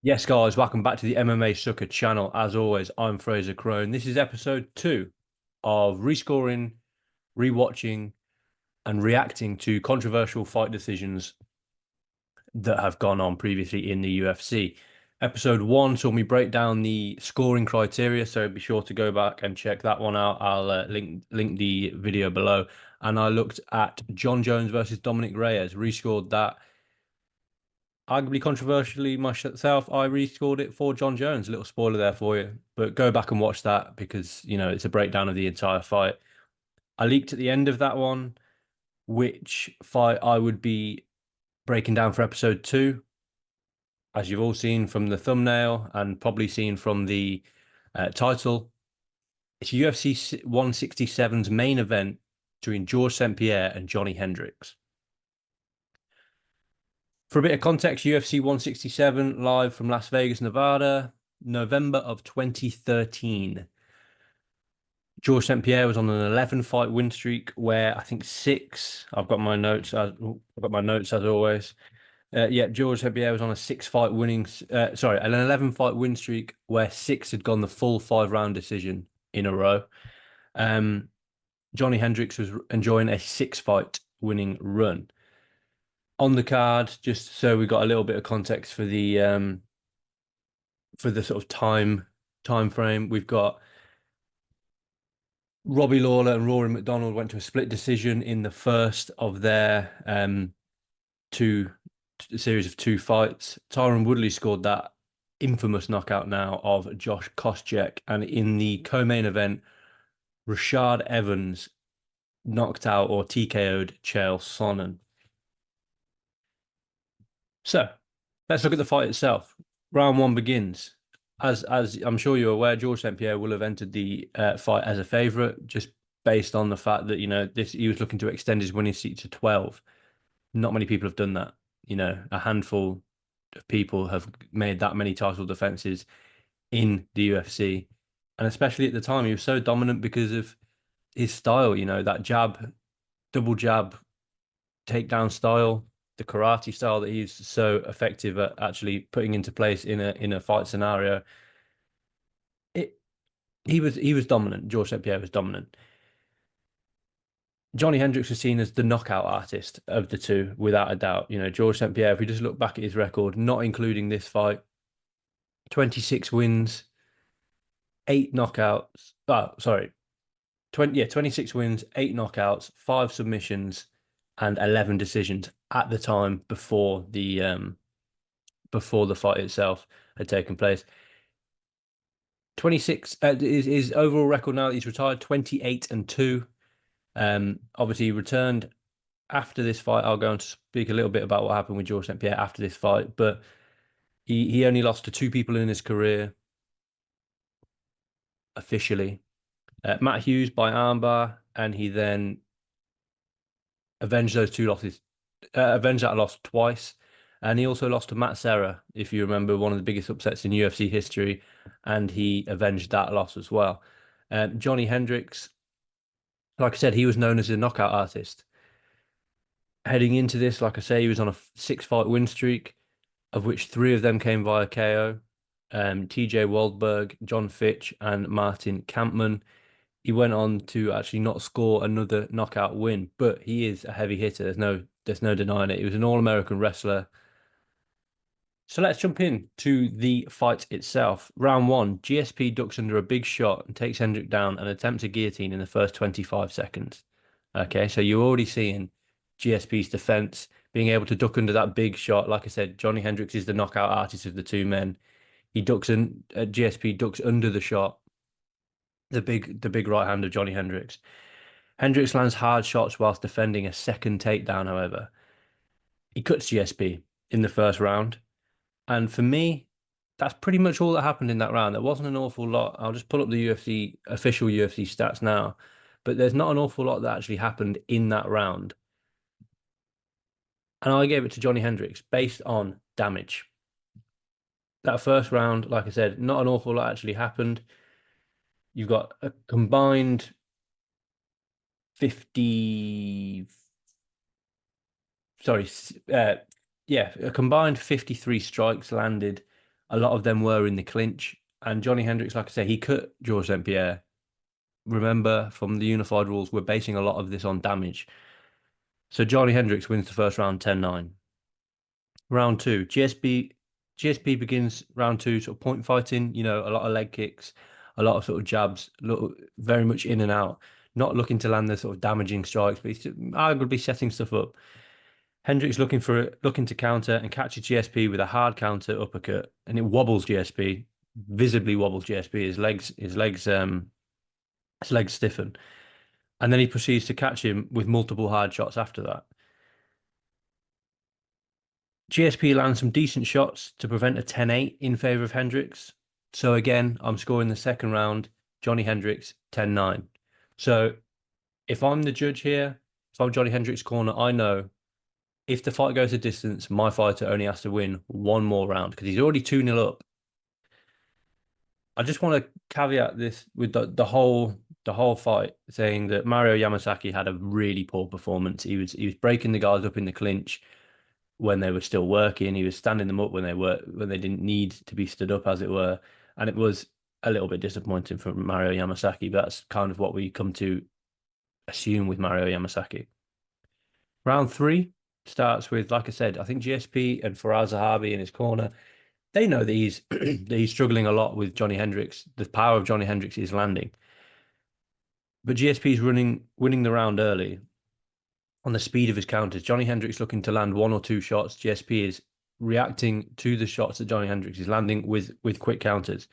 Yes, guys, welcome back to the MMASucka channel. As always, I'm Frazer Krohn. This is episode 2 of rescoring, rewatching, and reacting to controversial fight decisions that have gone on previously in the UFC. Episode 1 saw me break down the scoring criteria, so be sure to go back and check that one out. I'll link the video below. And I looked at John Jones versus Dominic Reyes, rescored that arguably controversially myself, I rescored it for John Jones. A little spoiler there for you, but go back and watch that because it's a breakdown of the entire fight. I leaked at the end of that one which fight I would be breaking down for episode 2, as you've all seen from the thumbnail and probably seen from the title. It's UFC 167's main event between George St. Pierre and Johnny Hendricks. For a bit of context, UFC 167 live from Las Vegas, Nevada, November of 2013. George St. Pierre was on an 11 fight win streak where I think six, I've got my notes, I've got my notes as always. Yeah, George St. Pierre was on a an 11 fight win streak where six had gone the full 5 round decision in a row. Um, Johnny Hendricks was enjoying a 6 fight winning run. On the card, just so we got a little bit of context for the sort of time frame, we've got Robbie Lawler and Rory McDonald went to a split decision in the first of their two series of 2 fights. Tyron Woodley scored that infamous knockout now of Josh Koscheck, and in the co-main event, Rashad Evans knocked out or TKO'd Chael Sonnen. So let's look at the fight itself. Round 1 begins. As I'm sure you're aware, George St. Pierre will have entered the fight as a favourite, just based on the fact that he was looking to extend his winning streak to 12. Not many people have done that. A handful of people have made that many title defenses in the UFC, and especially at the time, he was so dominant because of his style. That jab, double jab, takedown style, the karate style that he's so effective at actually putting into place in a fight scenario. It he was dominant. George St. Pierre was dominant. Johnny Hendricks was seen as the knockout artist of the two, without a doubt. George St. Pierre, if we just look back at his record, not including this fight, 26 wins, 8 knockouts. Oh, sorry. 26 wins, 8 knockouts, 5 submissions, and 11 decisions at the time before the fight itself had taken place. 26 is his overall record now that he's retired, 28-2. Obviously he returned after this fight. I'll go and speak a little bit about what happened with George St. Pierre after this fight, but he only lost to 2 people in his career officially. Matt Hughes by armbar, and he then avenged those 2 losses, avenged that loss twice. And he also lost to Matt Serra, if you remember, one of the biggest upsets in UFC history, and he avenged that loss as well. Johnny Hendricks, like I said, he was known as a knockout artist. Heading into this, like I say, he was on a 6 fight win streak, of which 3 of them came via KO. TJ Waldberg, John Fitch, and Martin Kampmann. He went on to actually not score another knockout win, but he is a heavy hitter. There's no denying it. He was an All-American wrestler. So let's jump in to the fight itself. Round 1, GSP ducks under a big shot and takes Hendrick down and attempts a guillotine in the first 25 seconds. Okay, so you're already seeing GSP's defense being able to duck under that big shot. Like I said, Johnny Hendricks is the knockout artist of the two men. He ducks in, GSP ducks under the shot, the big right hand of Johnny Hendricks. Hendricks lands hard shots whilst defending a second takedown, however. He cuts GSP in the first round. And for me, that's pretty much all that happened in that round. There wasn't an awful lot. I'll just pull up the official UFC stats now, but there's not an awful lot that actually happened in that round. And I gave it to Johnny Hendricks based on damage. That first round, like I said, not an awful lot actually happened. You've got a combined 50, sorry, yeah, a combined 53 strikes landed A lot of them were in the clinch. And Johnny Hendricks, like I say, he cut Georges St. Pierre. Remember, from the unified rules, we're basing a lot of this on damage. So Johnny Hendricks wins the first round 10-9. Round two, GSP begins round two, sort of point fighting, a lot of leg kicks, a lot of sort of jabs, very much in and out, not looking to land the sort of damaging strikes, but he's arguably setting stuff up. Hendricks looking to counter and catches GSP with a hard counter uppercut, and it wobbles GSP, visibly wobbles GSP. His legs stiffen, and then he proceeds to catch him with multiple hard shots after that. GSP lands some decent shots to prevent a 10-8 in favor of Hendricks. So again, I'm scoring the second round, Johnny Hendricks 10-9. So if I'm the judge here, if I'm Johnny Hendricks' corner, I know if the fight goes a distance, my fighter only has to win one more round because he's already 2-0 up. I just want to caveat this with the whole fight, saying that Mario Yamasaki had a really poor performance. He was breaking the guys up in the clinch when they were still working. He was standing them up when they didn't need to be stood up, as it were. And it was a little bit disappointing for Mario Yamasaki, but that's kind of what we come to assume with Mario Yamasaki. Round three starts with, like I said, I think GSP and Faraz Zahabi in his corner, they know that he's that he's struggling a lot with Johnny Hendricks. The power of Johnny Hendricks is landing. But GSP's winning the round early on the speed of his counters. Johnny Hendricks looking to land one or two shots. GSP is reacting to the shots that Johnny Hendricks is landing with quick counters.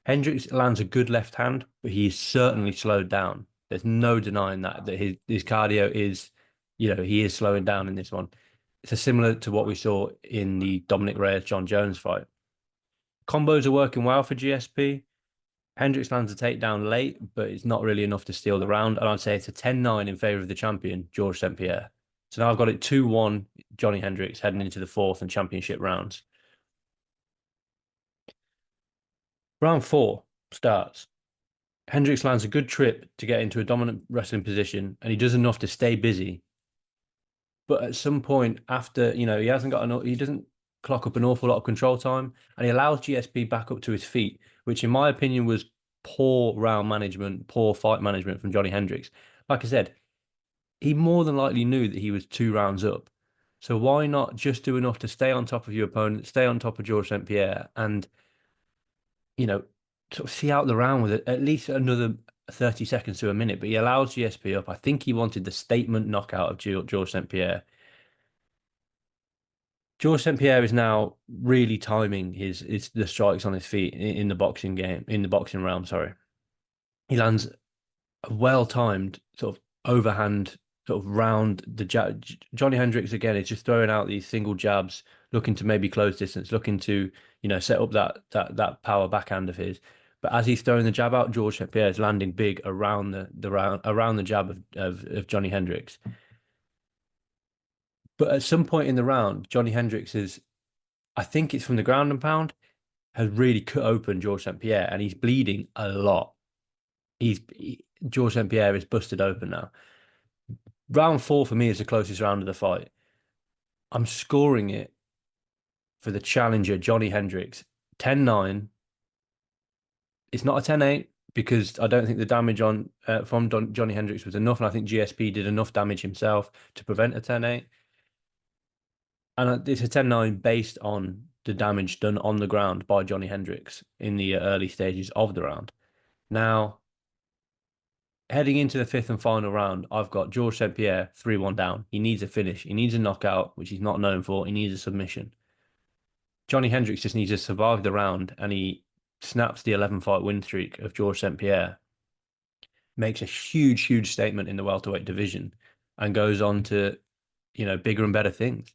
Hendricks lands a good left hand, but he's certainly slowed down. There's no denying that his cardio is, he is slowing down in this one. It's similar to what we saw in the Dominic Reyes-John Jones fight. Combos are working well for GSP. Hendricks lands a takedown late, but it's not really enough to steal the round. And I'd say it's a 10-9 in favor of the champion, Georges St. Pierre. So now I've got it 2-1, Johnny Hendricks heading into the fourth and championship rounds. Round four starts. Hendricks lands a good trip to get into a dominant wrestling position, and he does enough to stay busy. But at some point after, he doesn't clock up an awful lot of control time, and he allows GSP back up to his feet, which in my opinion was poor round management, poor fight management from Johnny Hendricks. Like I said, he more than likely knew that he was 2 rounds up. So why not just do enough to stay on top of your opponent, stay on top of Georges St. Pierre, and, sort of see out the round with at least another 30 seconds to a minute. But he allows GSP up. I think he wanted the statement knockout of Georges St. Pierre. Georges St. Pierre is now really timing the strikes on his feet in the boxing game, in the boxing realm, sorry. He lands a well-timed sort of overhand sort of round the jab. Johnny Hendricks again is just throwing out these single jabs, looking to maybe close distance, looking to, set up that power backhand of his. But as he's throwing the jab out, Georges St. Pierre is landing big around the jab of Johnny Hendricks. But at some point in the round, Johnny Hendricks I think it's from the ground and pound, has really cut open Georges St. Pierre, and he's bleeding a lot. Georges St. Pierre is busted open now. Round four for me is the closest round of the fight. I'm scoring it for the challenger, Johnny Hendricks, 10-9. It's not a 10-8 because I don't think the damage from Johnny Hendricks was enough, and I think GSP did enough damage himself to prevent a 10-8. And it's a 10-9 based on the damage done on the ground by Johnny Hendricks in the early stages of the round. Now, heading into the fifth and final round, I've got Georges St. Pierre 3-1 down. He needs a finish. He needs a knockout, which he's not known for. He needs a submission. Johnny Hendricks just needs to survive the round, and he snaps the 11-fight win streak of Georges St. Pierre. Makes a huge, huge statement in the welterweight division and goes on to, bigger and better things.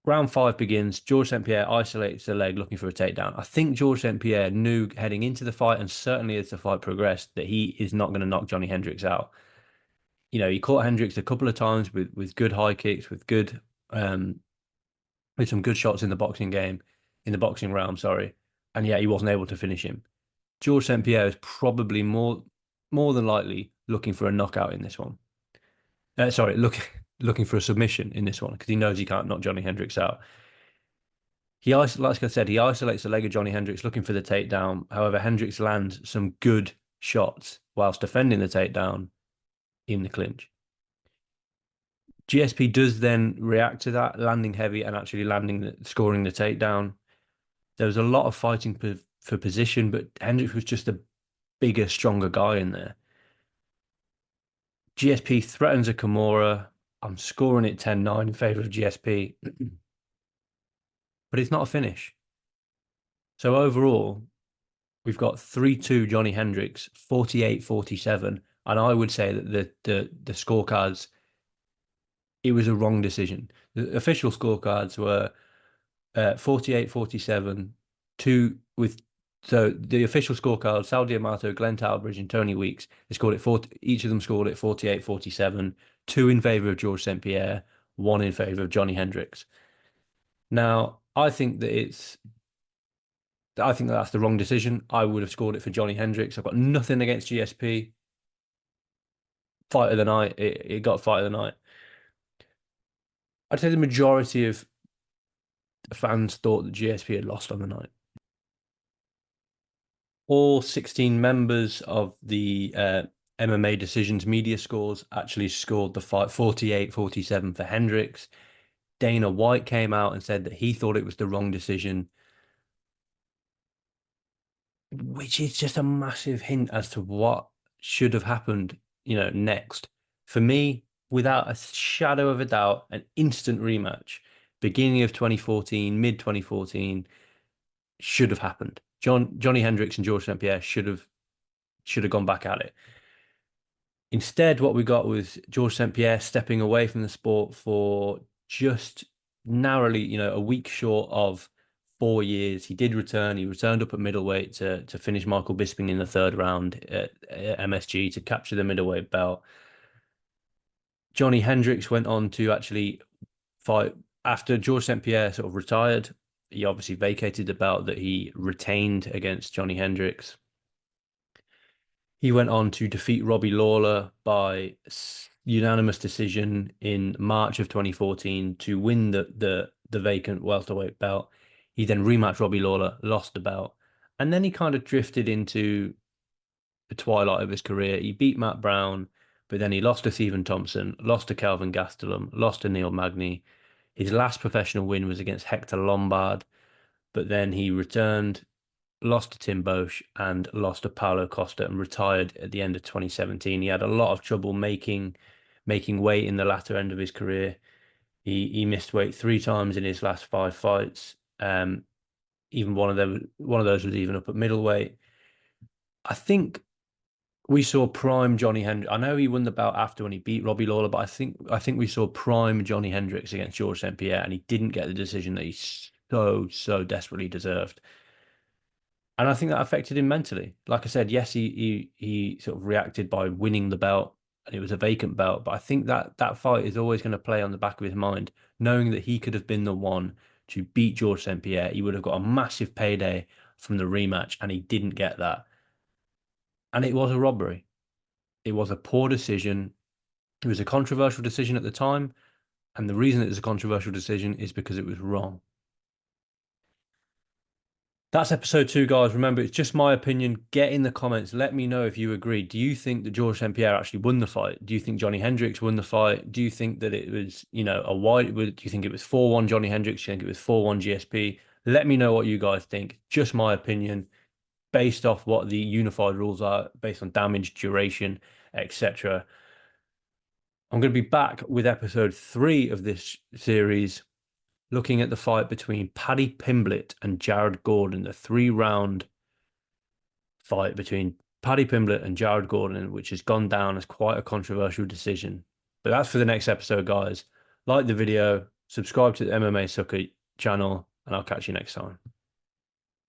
Round five begins. Georges St. Pierre isolates the leg looking for a takedown. I think Georges St. Pierre knew heading into the fight, and certainly as the fight progressed, that he is not going to knock Johnny Hendricks out. He caught Hendricks a couple of times with good high kicks, with some good shots in the boxing realm, sorry. And yet he wasn't able to finish him. Georges St. Pierre is probably more than likely looking for a knockout in this one. Looking for a submission in this one because he knows he can't knock Johnny Hendricks out. like I said, he isolates the leg of Johnny Hendricks looking for the takedown. However, Hendricks lands some good shots whilst defending the takedown in the clinch. GSP does then react to that, landing heavy and actually scoring the takedown. There was a lot of fighting for position, but Hendricks was just a bigger, stronger guy in there. GSP threatens a Kimura. I'm scoring it 10-9 in favor of GSP, but it's not a finish. So overall, we've got 3-2 Johnny Hendricks, 48-47, and I would say that the scorecards, it was a wrong decision. The official scorecards were 48-47, two with so the official scorecard, Sal D'Amato, Glenn Talbridge, and Tony Weeks, they scored it each of them scored it 48-47, two in favor of George St. Pierre, one in favor of Johnny Hendricks. Now, I think that's the wrong decision. I would have scored it for Johnny Hendricks. I've got nothing against GSP. Fight of the night. It got fight of the night. I'd say the majority of fans thought that GSP had lost on the night. All 16 members of the MMA Decisions media scores actually scored the fight 48-47 for Hendricks. Dana White came out and said that he thought it was the wrong decision, which is just a massive hint as to what should have happened, next. For me, without a shadow of a doubt, an instant rematch, beginning of 2014, mid 2014, should have happened. Johnny Hendricks and George St. Pierre should have gone back at it. Instead, what we got was George St. Pierre stepping away from the sport for just narrowly, a week short of 4 years. He did return. He returned up at middleweight to finish Michael Bisping in the third round at MSG to capture the middleweight belt. Johnny Hendricks went on to actually fight after George St. Pierre sort of retired. He obviously vacated the belt that he retained against Johnny Hendricks. He went on to defeat Robbie Lawler by unanimous decision in March of 2014 to win the vacant welterweight belt. He then rematched Robbie Lawler, lost the belt, and then he kind of drifted into the twilight of his career. He beat Matt Brown, but then he lost to Stephen Thompson, lost to Calvin Gastelum, lost to Neil Magny. His last professional win was against Hector Lombard, but then he returned, lost to Tim Boesch, and lost to Paulo Costa and retired at the end of 2017. He had a lot of trouble making weight in the latter end of his career. He missed weight 3 times in his last 5 fights. Even one of those was even up at middleweight. I think we saw prime Johnny Hendricks. I know he won the belt after when he beat Robbie Lawler, but I think we saw prime Johnny Hendricks against George St. Pierre, and he didn't get the decision that he so desperately deserved. And I think that affected him mentally. Like I said, yes, he sort of reacted by winning the belt, and it was a vacant belt. But I think that fight is always going to play on the back of his mind, knowing that he could have been the one to beat George St. Pierre. He would have got a massive payday from the rematch, and he didn't get that. And it was a robbery. It was a poor decision. It was a controversial decision at the time. And the reason it was a controversial decision is because it was wrong. That's episode 2, guys. Remember, it's just my opinion. Get in the comments. Let me know if you agree. Do you think that George St. Pierre actually won the fight? Do you think Johnny Hendricks won the fight? Do you think that it was, a wide? Do you think it was 4-1 Johnny Hendricks? Do you think it was 4-1 GSP? Let me know what you guys think. Just my opinion, based off what the unified rules are, based on damage, duration, etc. I'm going to be back with episode 3 of this series, looking at the fight between Paddy Pimblett and Jared Gordon, the 3-round fight between Paddy Pimblett and Jared Gordon, which has gone down as quite a controversial decision. But that's for the next episode, guys. Like the video, subscribe to the MMASucka channel, and I'll catch you next time.